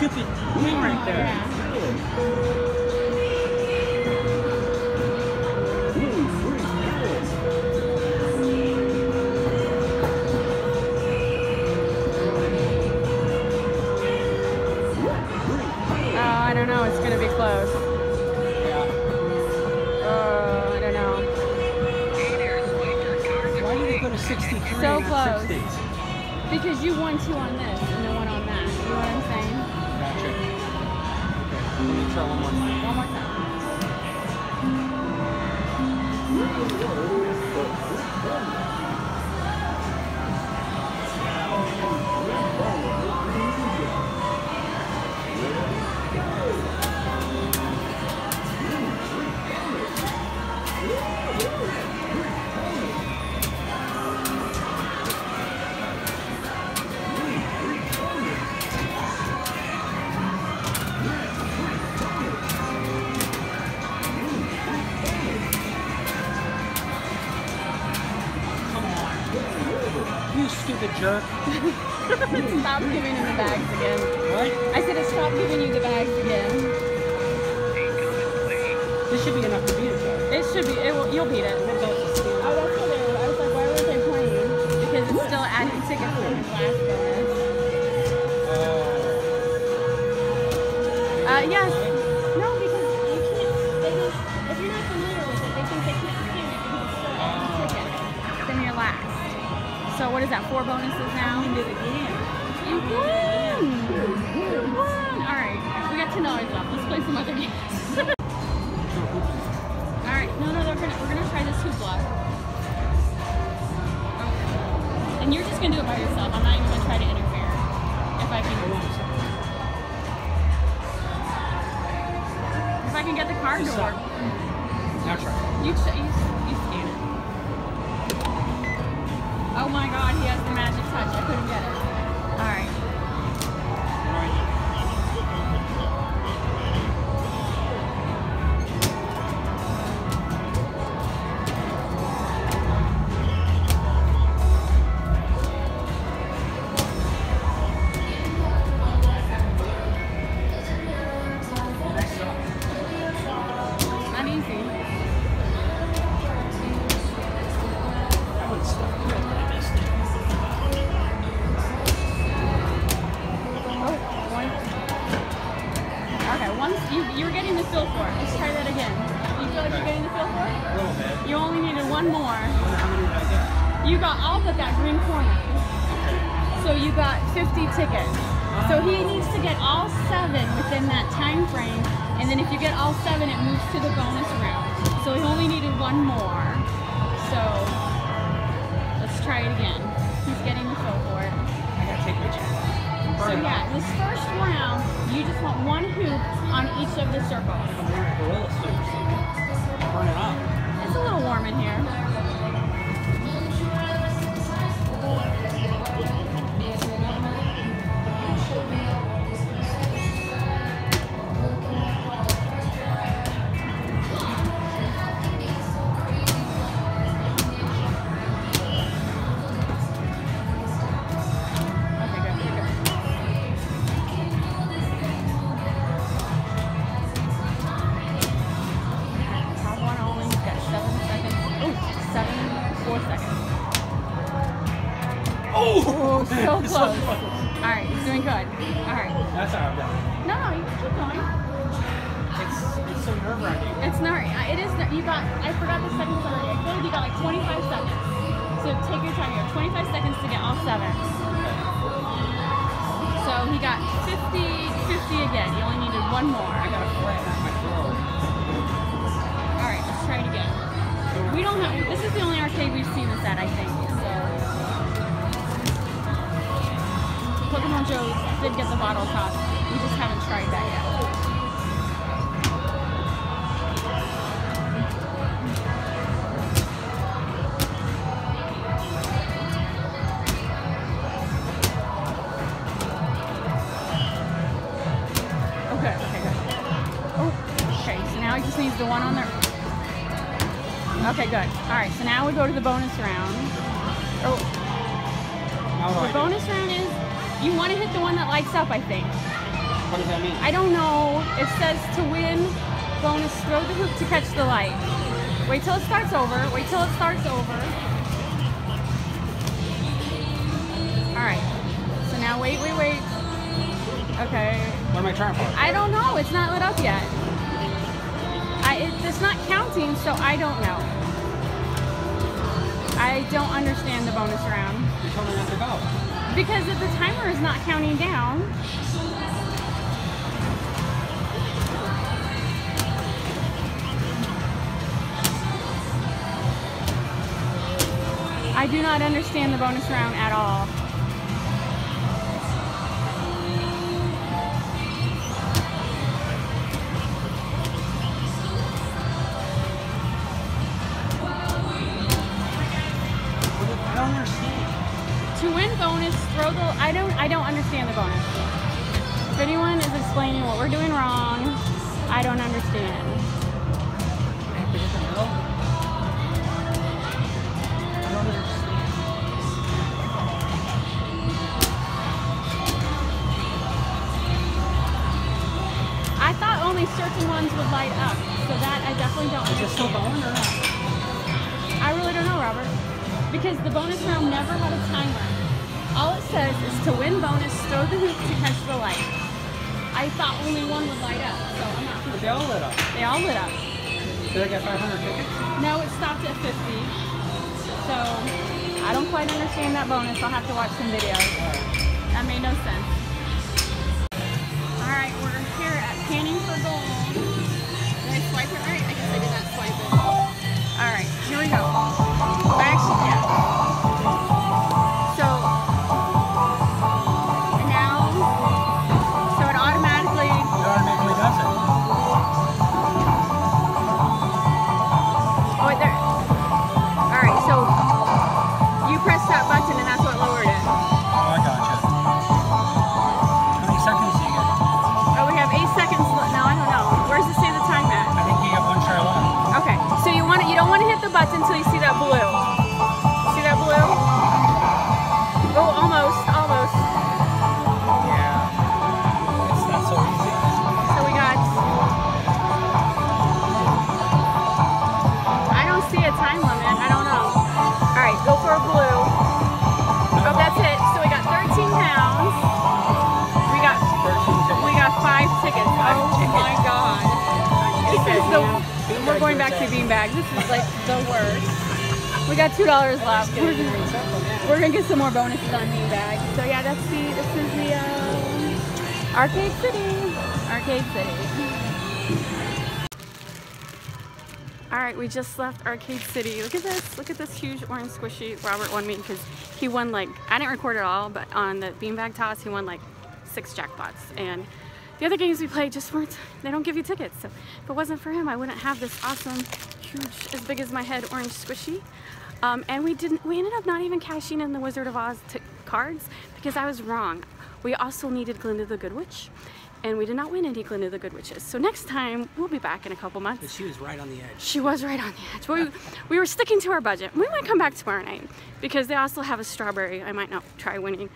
stupid thing right there. Yeah. I don't know, it's gonna be close. Yeah. I don't know. Why did it go to 63? So and not close. 60? Because you won 2 on this and then 1 on that. You know what I'm saying? Gotcha. Okay. Let me try one more time. One more time. You stupid jerk. Stop giving him the bags again. What? I said to stop giving you the bags again. This should be enough to beat it, though. It should be. You'll beat it. Oh, that's what they were. I was like, why were they playing? Because it's still adding tickets from his last bonus. Yes. No, because you can't. They just, if you're not familiar with it, they think they can't do it because it's still adding tickets from your last. So what is that? 4 bonuses now? You did it again. You won! You won! Alright, we got $10 left. Let's play some other games. Alright, no, we're gonna try this hoopla. And you're just gonna do it by yourself. I'm not even gonna try to interfere. If I can get the card to work. Now try. You scan it. Oh my god, he has the magic touch. I couldn't get it. Alright. Not easy. You were getting the feel for it. Let's try that again. You feel like you're getting the feel for it? A little bit. You only needed 1 more. How many did I get? You got all but that green corner. So you got 50 tickets. So he needs to get all 7 within that time frame. And then if you get all 7, it moves to the bonus round. So he only needed 1 more. So let's try it again. He's getting the feel for it. I gotta take my chance. So yeah, this first round, you just want 1 hoop on each of the circles. I'm wearing gorilla suits. Burn it up. It's a little warm in here. Oh, so close. Alright, he's doing good. Alright. That's how I'm done. No, you can keep going. It's so nerve-wracking. It's not. It is. You got. I forgot the seconds already. I feel like you got like 25 seconds. So take your time. You have 25 seconds to get all 7. So he got 50 again. You only needed 1 more. I got a flat on my throat. Alright, let's try it again. We don't have. This is the only arcade we've seen this at, I think. Pokemon Joe did get the bottle toss. We just haven't tried that yet. Okay, good. Oh, okay, so now he just needs the 1 on there. Okay, good. Alright, so now we go to the bonus round. Oh. The bonus round is, you want to hit the one that lights up, I think. What does that mean? I don't know. It says to win bonus, throw the hoop to catch the light. Wait till it starts over. Wait till it starts over. All right. So now wait. Okay. What am I trying for? I don't know. It's not lit up yet. It's not counting, so I don't know. I don't understand the bonus round. You told me not to go. Because the timer is not counting down. I do not understand the bonus round at all. To win bonus, throw the. I don't understand the bonus. If anyone is explaining what we're doing wrong, I don't understand. I thought only certain ones would light up, so that I definitely don't understand. Is it still going or not? I really don't know, Robert. Because the bonus round never had a timer. All it says is to win bonus, throw the hoop to catch the light. I thought only one would light up, so I'm not sure. But they all lit up. They all lit up. Did I get 500 tickets? No, it stopped at 50. So I don't quite understand that bonus. I'll have to watch some videos. That made no sense. All right, we're here at Panning for Gold. Did I swipe it right? I guess I did not swipe it. All right, here we go. Actually, yeah. So now, it automatically does it. Oh, wait, there. All right, so you press that button and that's what lowered it. Oh, I gotcha. How many seconds do you get? Oh, we have 8 seconds left. No, I don't know. Where's it say the time at? I think you have one try left. Okay, so you don't want to hit the button until you see that blue. See that blue? Oh, almost. Yeah. It's not so easy. So we got. I don't see a time limit. I don't know. All right, go for a blue. Oh, that's it. So we got 13 pounds. We got 5 tickets. Oh my God. We're going back to beanbags. This is like the worst. We got $2 left. We're gonna get some more bonuses on beanbags. So yeah, this is the Arcade City. Arcade City. All right, we just left Arcade City. Look at this. Look at this huge orange squishy. Robert won me because he won like, I didn't record it all, but on the beanbag toss, he won like 6 jackpots. And the other games we played just weren't, they don't give you tickets. So if it wasn't for him, I wouldn't have this awesome, huge, as big as my head orange squishy. And we ended up not even cashing in the Wizard of Oz cards because I was wrong. We also needed Glinda the Good Witch, and we did not win any Glinda the Good Witches. So next time, we'll be back in a couple months. But she was right on the edge. She was right on the edge. We were sticking to our budget. We might come back tomorrow night because they also have a strawberry. I might try winning.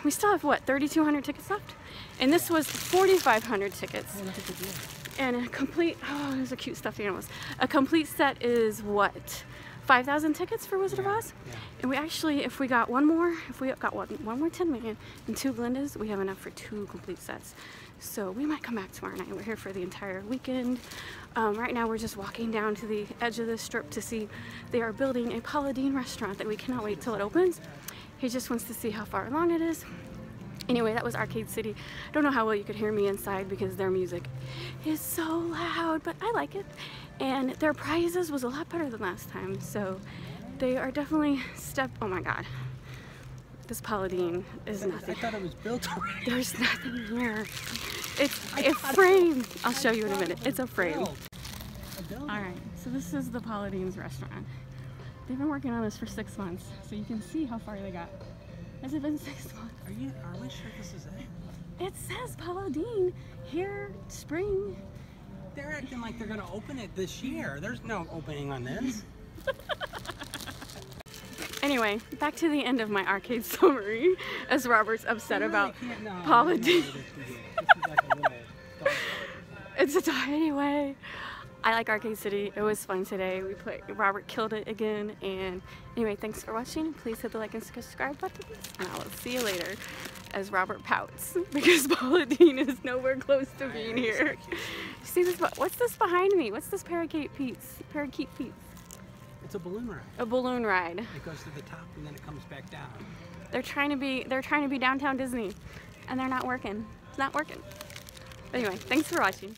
We still have, what, 3,200 tickets left? And this was 4,500 tickets. Oh, look at the deal. And a complete, oh, there's a cute stuffed animals. A complete set is what? 5,000 tickets for Wizard of Oz? Yeah. And we actually, if we got one more 10 million and 2 Glindas, we have enough for 2 complete sets. So we might come back tomorrow night. We're here for the entire weekend. Right now we're just walking down to the edge of the strip to see they are building a Paula Deen restaurant that we cannot wait till it opens. He just wants to see how far along it is. Anyway, that was Arcade City. I don't know how well you could hear me inside because their music is so loud, but I like it. And their prizes was a lot better than last time, so they are definitely oh my God. This Paula Deen is nothing. I thought it was built already. There's nothing here. It's a frame. I'll show you in a minute. It's a frame. All right, so this is the Paula Deen's restaurant. They've been working on this for 6 months, so you can see how far they got. Has it been 6 months? Are we sure this is it? It says Paula Deen here, spring. They're acting like they're gonna open it this year. There's no opening on this. Anyway, back to the end of my arcade summary, as Robert's upset about Paula Deen. It's a tie anyway. I like Arcade City. It was fun today. Robert killed it again. And anyway, thanks for watching. Please hit the like and subscribe buttons. And I will see you later as Robert pouts because Paula Deen is nowhere close to being here. See this? What's this behind me? What's this parakeet piece? It's a balloon ride. A balloon ride. It goes to the top and then it comes back down. They're trying to be downtown Disney, and they're not working. It's not working. But anyway, thanks for watching.